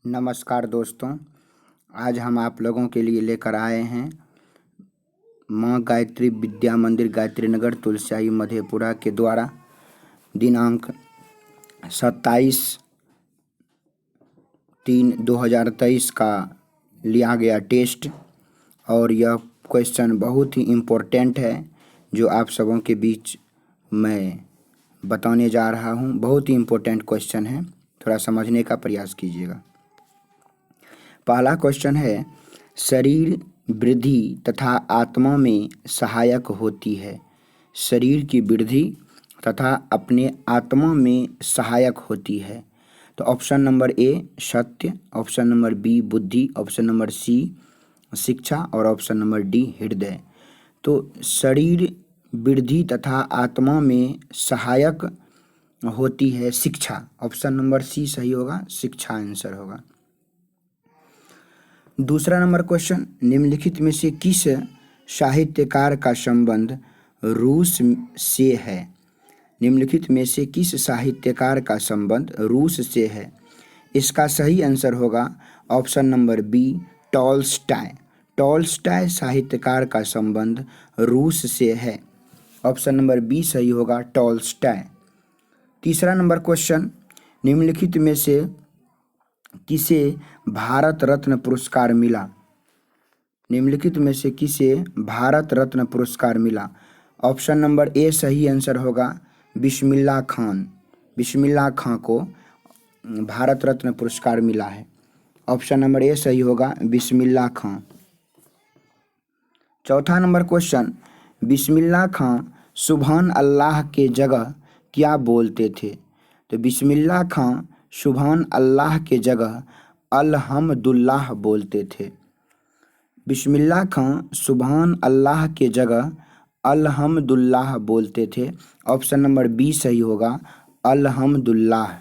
नमस्कार दोस्तों, आज हम आप लोगों के लिए लेकर आए हैं माँ गायत्री विद्या मंदिर गायत्री नगर तुलसियाई मधेपुरा के द्वारा दिनांक 27/3/2023 का लिया गया टेस्ट। और यह क्वेश्चन बहुत ही इम्पोर्टेंट है जो आप सबों के बीच मैं बताने जा रहा हूँ। बहुत ही इम्पोर्टेंट क्वेश्चन है, थोड़ा समझने का प्रयास कीजिएगा। पहला क्वेश्चन है, शरीर वृद्धि तथा आत्मा में सहायक होती है। शरीर की वृद्धि तथा अपने आत्मा में सहायक होती है। तो ऑप्शन नंबर ए सत्य, ऑप्शन नंबर बी बुद्धि, ऑप्शन नंबर सी शिक्षा और ऑप्शन नंबर डी हृदय। तो शरीर वृद्धि तथा आत्मा में सहायक होती है शिक्षा। ऑप्शन नंबर सी सही होगा, शिक्षा आंसर होगा। दूसरा नंबर क्वेश्चन, निम्नलिखित में से किस साहित्यकार का संबंध रूस से है। निम्नलिखित में से किस साहित्यकार का संबंध रूस से है। इसका सही आंसर होगा option number B Tolstoy. Tolstoy साहित्यकार का संबंध रूस से है। ऑप्शन नंबर बी सही होगा, टॉल्स्टॉय। तीसरा नंबर क्वेश्चन, निम्नलिखित में से किसे भारत रत्न पुरस्कार मिला। निम्नलिखित में से किसे भारत रत्न पुरस्कार मिला। ऑप्शन नंबर ए सही आंसर होगा, बिस्मिल्लाह खान। बिस्मिल्लाह खां को भारत रत्न पुरस्कार मिला है। ऑप्शन नंबर ए सही होगा, बिस्मिल्लाह खां। चौथा नंबर क्वेश्चन, बिस्मिल्लाह खां सुभान अल्लाह के जगह क्या बोलते थे। तो बिस्मिल्लाह खां सुभान अल्लाह के जगह अल्हम्दुलिल्लाह बोलते थे। बिस्मिल्लाह खां सुभान अल्लाह के जगह अल्हम्दुलिल्लाह बोलते थे। ऑप्शन नंबर बी सही होगा, अल्हम्दुलिल्लाह।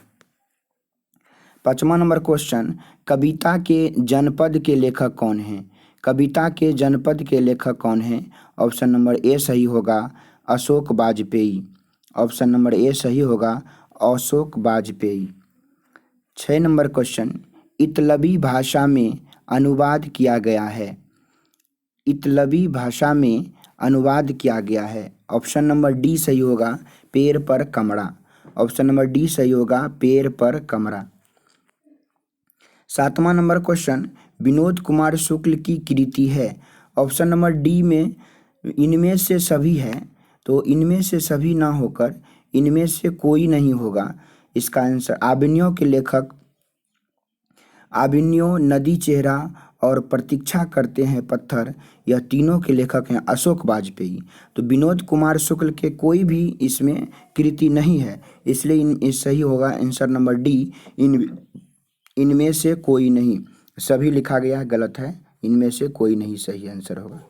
पांचवा नंबर क्वेश्चन, कविता के जनपद के लेखक कौन हैं। कविता के जनपद के लेखक कौन हैं। ऑप्शन नंबर ए सही होगा, अशोक वाजपेयी। ऑप्शन नंबर ए सही होगा, अशोक वाजपेयी। 6 नंबर क्वेश्चन, इतलवी भाषा में अनुवाद किया गया है। इतलवी भाषा में अनुवाद किया गया है। ऑप्शन नंबर डी सही होगा, पेड़ पर कमरा। ऑप्शन नंबर डी सही होगा, पेड़ पर कमरा। 7वां नंबर क्वेश्चन, विनोद कुमार शुक्ल की कृति है। ऑप्शन नंबर डी में इनमें से सभी है, तो इनमें से सभी ना होकर इनमें से कोई नहीं होगा। इसका आंसर आबिन्यो के लेखक आबिन्यो, नदी चेहरा और प्रतीक्षा करते हैं पत्थर, यह तीनों के लेखक हैं अशोक वाजपेयी। तो विनोद कुमार शुक्ल के कोई भी इसमें कृति नहीं है, इसलिए सही होगा आंसर नंबर डी, इनमें से कोई नहीं। सभी लिखा गया है, गलत है, इनमें से कोई नहीं सही आंसर होगा।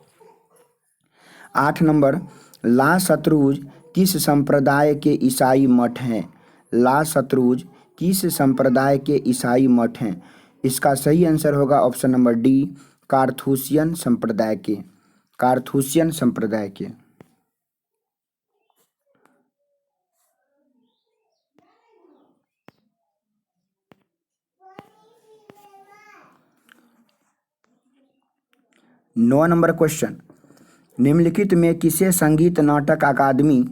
8 नंबर, ला शत्रुज किस संप्रदाय के ईसाई मठ हैं। ला शत्रुज किस संप्रदाय के ईसाई मठ हैं। इसका सही आंसर होगा ऑप्शन नंबर डी, कार्थूसियन संप्रदाय के। कार्थूसियन संप्रदाय के। नौ नंबर क्वेश्चन, निम्नलिखित में किसे संगीत नाटक अकादमी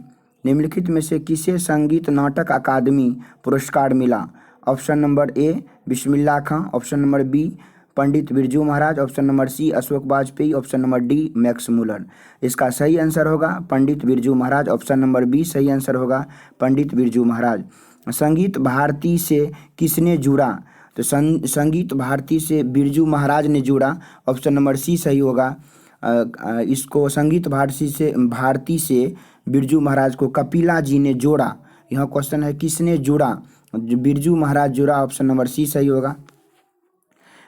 निम्नलिखित में से किसे संगीत नाटक अकादमी पुरस्कार मिला। Option number A Bismillah Khan, option number B Pandit Birju Maharaj, option number C Ashok Vajpeyi, option number D Max Muller. इसका सही आंसर होगा Pandit Birju Maharaj. Option number B सही आंसर होगा, पंडित बिरजू महाराज। संगीत भारती से किसने जुड़ा। तो संगीत भारती से बिरजू महाराज ने जुड़ा। ऑप्शन नंबर सी सही होगा। इसको संगीत भारती से बिरजू महाराज को कपिला जी ने जोड़ा। यह क्वेश्चन है किसने जुड़ा, बिरजू महाराज जुड़ा। ऑप्शन नंबर सी सही होगा।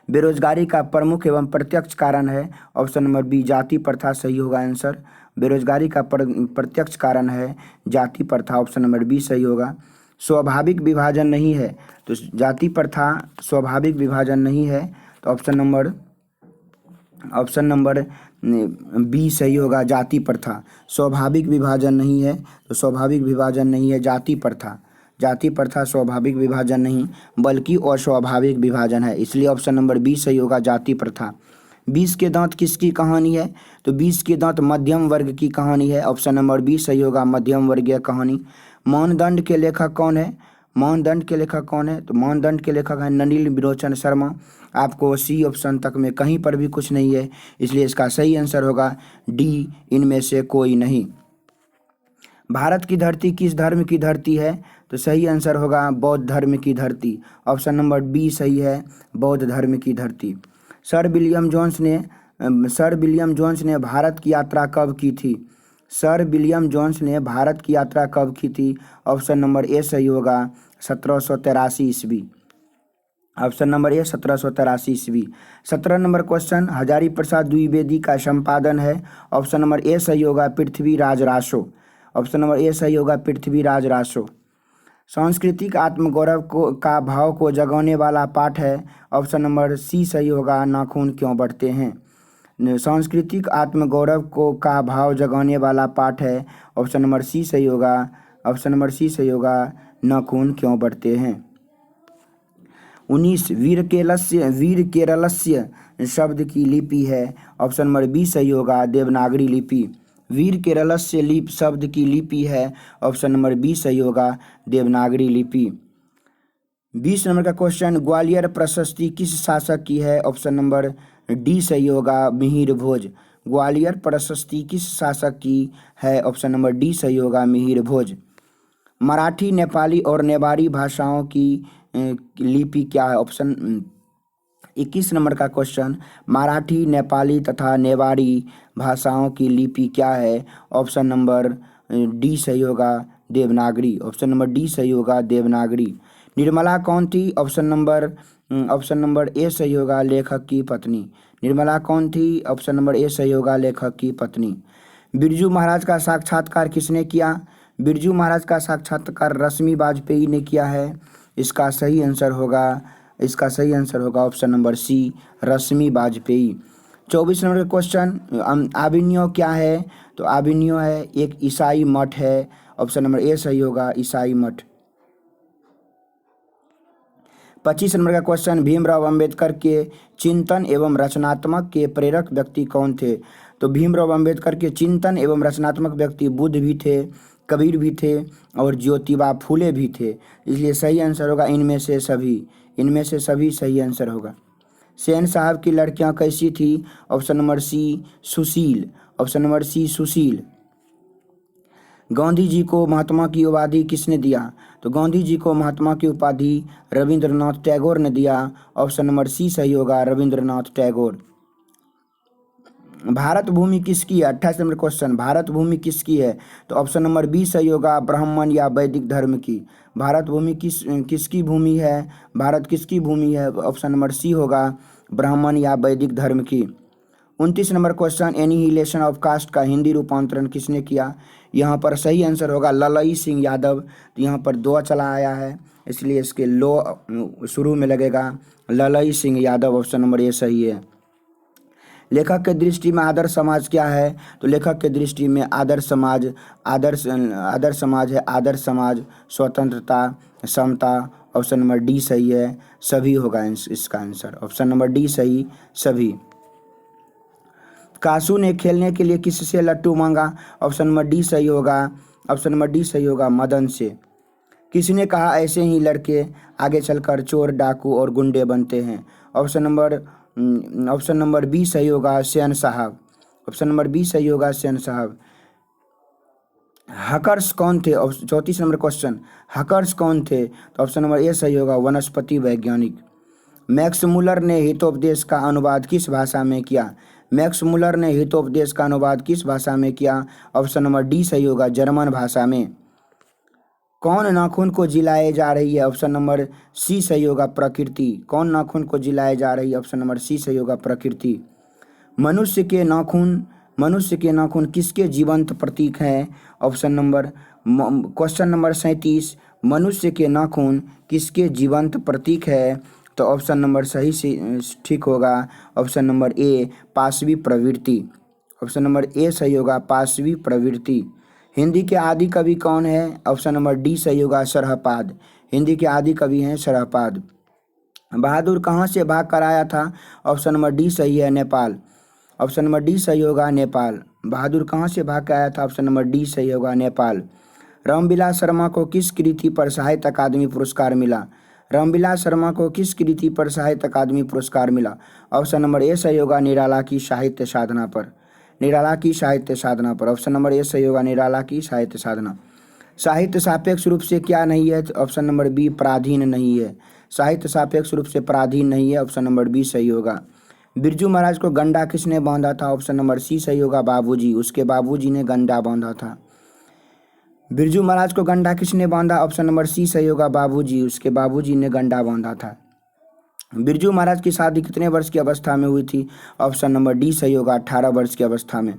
बेरोजगारी का प्रमुख एवं प्रत्यक्ष कारण है। ऑप्शन नंबर बी जाति प्रथा सही होगा आंसर। बेरोजगारी का प्रत्यक्ष कारण है जाति प्रथा। ऑप्शन नंबर बी सही होगा। स्वाभाविक विभाजन नहीं है, तो जाति प्रथा स्वाभाविक विभाजन नहीं है, तो ऑप्शन नंबर बी सही होगा, जाति प्रथा। स्वाभाविक विभाजन नहीं है, तो स्वाभाविक विभाजन नहीं है, जाति प्रथा। जाति प्रथा स्वाभाविक विभाजन नहीं बल्कि अस्वाभाविक विभाजन है, इसलिए ऑप्शन नंबर बी सही होगा, जाति प्रथा। 20 के दांत किसकी कहानी है? तो 20 के दांत मध्यम वर्ग की कहानी है, ऑप्शन नंबर बी सही होगा, मध्यम वर्गीय कहानी। मानदंड के लेखक कौन है? मानदंड के लेखक कौन है? तो मानदंड के लेखक हैं नलिनी विलोचन शर्मा। आपको सी ऑप्शन तक में कहीं पर भी कुछ नहीं है, इसलिए इसका सही आंसर होगा डी, इनमें से कोई नहीं। भारत की धरती किस धर्म की धरती है? तो सही आंसर होगा बौद्ध धर्म की धरती, ऑप्शन नंबर बी सही है, बौद्ध धर्म की धरती। सर विलियम जोन्स ने भारत की यात्रा कब की थी? सर विलियम जोन्स ने भारत की यात्रा कब की थी? ऑप्शन नंबर ए सही होगा, 1783 ईस्वी, ऑप्शन नंबर ए 1783 ईस्वी। 17 नंबर क्वेश्चन, हजारी प्रसाद द्विवेदी का संपादन है, ऑप्शन नंबर ए सही होगा, पृथ्वीराज रासो, ऑप्शन नंबर ए सही होगा, पृथ्वीराज रासो। सांस्कृतिक आत्मगौरव का भाव को जगाने वाला पाठ है, ऑप्शन नंबर सी सही होगा, नाखून क्यों बढ़ते हैं। सांस्कृतिक आत्मगौरव का भाव जगाने वाला पाठ है, ऑप्शन नंबर सी सही होगा, ऑप्शन नंबर सी सही होगा, नाखून क्यों बढ़ते हैं। 19 वीर केरलस्य शब्द की लिपि है, ऑप्शन नंबर बी सही होगा, देवनागरी लिपि। वीर केरलस्य शब्द की लिपि है, ऑप्शन नंबर बी सही होगा, देवनागरी लिपि। 20 नंबर का क्वेश्चन, ग्वालियर प्रशस्ति किस शासक की है? ऑप्शन नंबर डी सही होगा, मिहिर भोज। ग्वालियर प्रशस्ति किस शासक की है? ऑप्शन नंबर डी सही होगा, मिहिर भोज। मराठी, नेपाली और नेवारी भाषाओं की लिपि क्या है? ऑप्शन 21 नंबर का क्वेश्चन, मराठी, नेपाली तथा नेवारी भाषाओं की लिपि क्या है? ऑप्शन नंबर डी सही होगा, देवनागरी, ऑप्शन नंबर डी सही होगा, देवनागरी। निर्मला कौन थी? ऑप्शन नंबर ए सही होगा, लेखक की पत्नी। निर्मला कौन थी? ऑप्शन नंबर ए सही होगा, लेखक की पत्नी। बिरजू महाराज का साक्षात्कार किसने किया? बिरजू महाराज का साक्षात्कार रश्मि वाजपेयी ने किया है, इसका सही आंसर होगा ऑप्शन नंबर सी, रश्मि वाजपेयी। 24 नंबर का क्वेश्चन, आबिनियो क्या है? तो आबिनियो है एक ईसाई मठ है, ऑप्शन नंबर ए सही होगा, ईसाई मठ। 25 नंबर का क्वेश्चन, भीमराव अंबेडकर के चिंतन एवं रचनात्मक के प्रेरक व्यक्ति कौन थे? तो भीमराव अंबेडकर के चिंतन एवं रचनात्मक व्यक्ति बुद्ध भी थे, कबीर भी थे और ज्योतिबा फूले भी थे, इसलिए सही आंसर होगा इनमें से सभी सही आंसर होगा। सेन साहब की लड़कियां कैसी थी? ऑप्शन नंबर सी, सुशील, ऑप्शन नंबर सी, सुशील। गांधी जी को महात्मा की उपाधि किसने दिया? तो गांधी जी को महात्मा की उपाधि रविंद्रनाथ टैगोर ने दिया, ऑप्शन नंबर सी सही होगा, रविंद्रनाथ टैगोर। भारत भूमि किसकी है? 28 नंबर क्वेश्चन, भारत भूमि किसकी है? तो ऑप्शन नंबर बी सही होगा, ब्राह्मण या वैदिक धर्म की। भारत भूमि किसकी भूमि है? भारत किसकी भूमि है? ऑप्शन नंबर सी होगा, ब्राह्मण या वैदिक धर्म की। 29 number question, annihilation of caste का हिंदी रूपांतरण किसने किया? यहाँ पर सही आंसर होगा ललई सिंह यादव। तो यहाँ पर दो चला आया है, इसलिए इसके लो शुरू में लगेगा, ललई सिंह यादव, ऑप्शन नंबर ए सही है। लेखक के दृष्टि में आदर्श समाज क्या है? तो लेखक के दृष्टि में आदर्श समाज है, आदर्श समाज स्वतंत्रता, समता, ऑप्शन नंबर डी सही है, सभी होगा इसका आंसर, ऑप्शन नंबर डी सही, सभी। कासू ने खेलने के लिए किससे लट्टू मांगा? ऑप्शन नंबर डी सही होगा, ऑप्शन नंबर डी सही होगा, मदन से। किसने कहा ऐसे ही लड़के आगे चलकर चोर, डाकू और गुंडे बनते हैं? ऑप्शन नंबर बी सही होगा, सेन साहब, ऑप्शन नंबर बी सही होगा, सेन साहब। हकर्स कौन थे? 34 नंबर क्वेश्चन, हकर्स कौन थे? तो ऑप्शन नंबर ए सही होगा, वनस्पति वैज्ञानिक। मैक्स मुलर ने हितोपदेश का अनुवाद किस भाषा में किया? मैक्स मुलर ने हितोपदेश का अनुवाद किस भाषा में किया? ऑप्शन नंबर डी सही होगा, जर्मन भाषा में। कौन नाखून को जिलाए जा रही है? ऑप्शन नंबर सी सही होगा, प्रकृति। कौन नाखून को जिलाए जा रही है? ऑप्शन नंबर सी सही होगा, प्रकृति। मनुष्य के नाखून किसके जीवंत प्रतीक हैं? ऑप्शन नंबर क्वेश्चन नंबर 37, मनुष्य के नाखून किसके जीवंत प्रतीक है? तो ऑप्शन नंबर सही से ठीक होगा, ऑप्शन नंबर ए, पाशवी प्रवृत्ति, ऑप्शन नंबर ए सही होगा, पाशवी प्रवृत्ति। हिंदी के आदि कवि कौन है? ऑप्शन नंबर डी सही होगा सरहपाद। हिंदी के आदि कवि हैं सरहपाद। बहादुर कहाँ से भाग कर आया था? ऑप्शन नंबर डी सही है नेपाल। ऑप्शन नंबर डी सही होगा नेपाल। बहादुर कहाँ से भाग कर आया था? ऑप्शन नंबर डी सही होगा नेपाल। रामविलास शर्मा को किस कृति पर साहित्य अकादमी पुरस्कार मिला? रामविलास शर्मा को किस कृति पर साहित्य अकादमी पुरस्कार मिला? ऑप्शन नंबर ए सही होगा निराला की साहित्य साधना पर। निराला की साहित्य साधना पर। ऑप्शन नंबर ए सही होगा निराला की साहित्य साधना। साहित्य सापेक्ष रूप से क्या नहीं है? ऑप्शन नंबर बी पराधीन नहीं है। साहित्य सापेक्ष रूप से पराधीन नहीं है। ऑप्शन नंबर बी सही होगा। बिरजू महाराज को गंडा किसने बांधा था? ऑप्शन नंबर सी सही होगा बाबूजी। उसके बाबूजी ने गंडा बांधा था। बिरजू महाराज को गंडा किसने बांधा? ऑप्शन नंबर सी सही होगा बाबूजी। उसके बाबूजी ने गंडा बांधा था। बिरजू महाराज की शादी कितने वर्ष की अवस्था में हुई थी? ऑप्शन नंबर डी सही होगा 18 वर्ष की अवस्था में।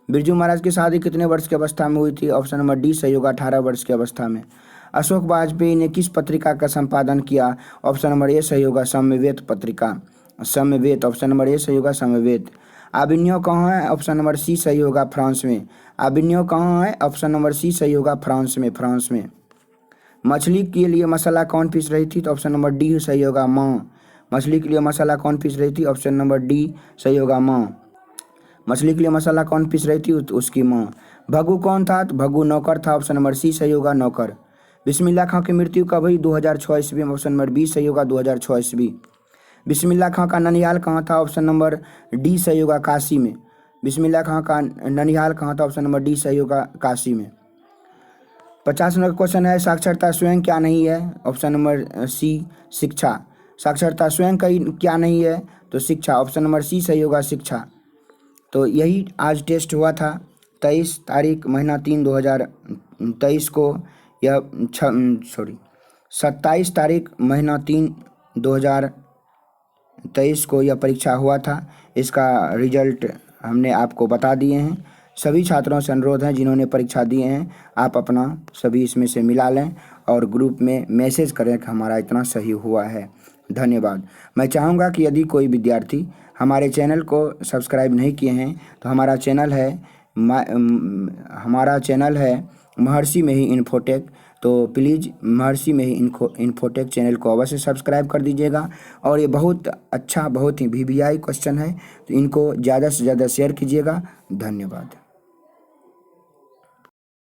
बिरजू महाराज की शादी कितने वर्ष की अवस्था में हुई थी? ऑप्शन नंबर डी सही होगा 18 वर्ष की अवस्था में। अशोक वाजपेयी ने किस पत्रिका का संपादन किया? ऑप्शन नंबर ए सही होगा साम्यवेद पत्रिका। साम्यवेद। ऑप्शन नंबर ए सही होगा साम्यवेद। आबिन्यो कहाँ है? ऑप्शन नंबर सी सही होगा फ्रांस में। आबिन्यो कहाँ है? ऑप्शन नंबर सी सही होगा फ्रांस में। फ्रांस में। मछली के लिए मसाला कौन पीस रही थी? तो ऑप्शन नंबर डी सही होगा माँ। मछली के लिए मसाला कौन पीस रही थी? ऑप्शन नंबर डी सही होगा माँ। मछली के लिए मसाला कौन पीस रही थी? उसकी माँ। भगू कौन था? तो भगू नौकर था। ऑप्शन नंबर सी सही होगा नौकर। बिस्मिल्लाह खां की मृत्यु कब हुई? 2006 ईस्वी में। ऑप्शन नंबर बी सही होगा 2006 ईस्वी। बिस्मिल्लाह खां का ननिहाल कहाँ था? ऑप्शन नंबर डी सही होगा काशी में। बिस्मिल्लाह खां का ननिहाल कहाँ था? ऑप्शन नंबर डी सही होगा काशी में। 50 नंबर क्वेश्चन है साक्षरता स्वयं क्या नहीं है? ऑप्शन नंबर सी शिक्षा। साक्षरता स्वयं क्या नहीं है? तो शिक्षा। ऑप्शन नंबर सी सही होगा शिक्षा। तो यही आज टेस्ट हुआ था 23 तारीख महीना 3 2023 को। यह 27 तारीख महीना 3 2023 को यह परीक्षा हुआ था। इसका रिजल्ट हमने आपको बता दिए हैं। सभी छात्रों से अनुरोध है जिन्होंने परीक्षा दिए हैं आप अपना सभी इसमें से मिला लें और ग्रुप में मैसेज करें कि हमारा इतना सही हुआ है। धन्यवाद। मैं चाहूँगा कि यदि कोई विद्यार्थी हमारे चैनल को सब्सक्राइब नहीं किए हैं तो हमारा चैनल है महर्षि में ही इन्फोटेक। तो प्लीज़ महर्षि में ही इन्फोटेक चैनल को अवश्य सब्सक्राइब कर दीजिएगा। और ये बहुत अच्छा बहुत ही वीवीआई क्वेश्चन है तो इनको ज़्यादा से ज़्यादा शेयर कीजिएगा। धन्यवाद।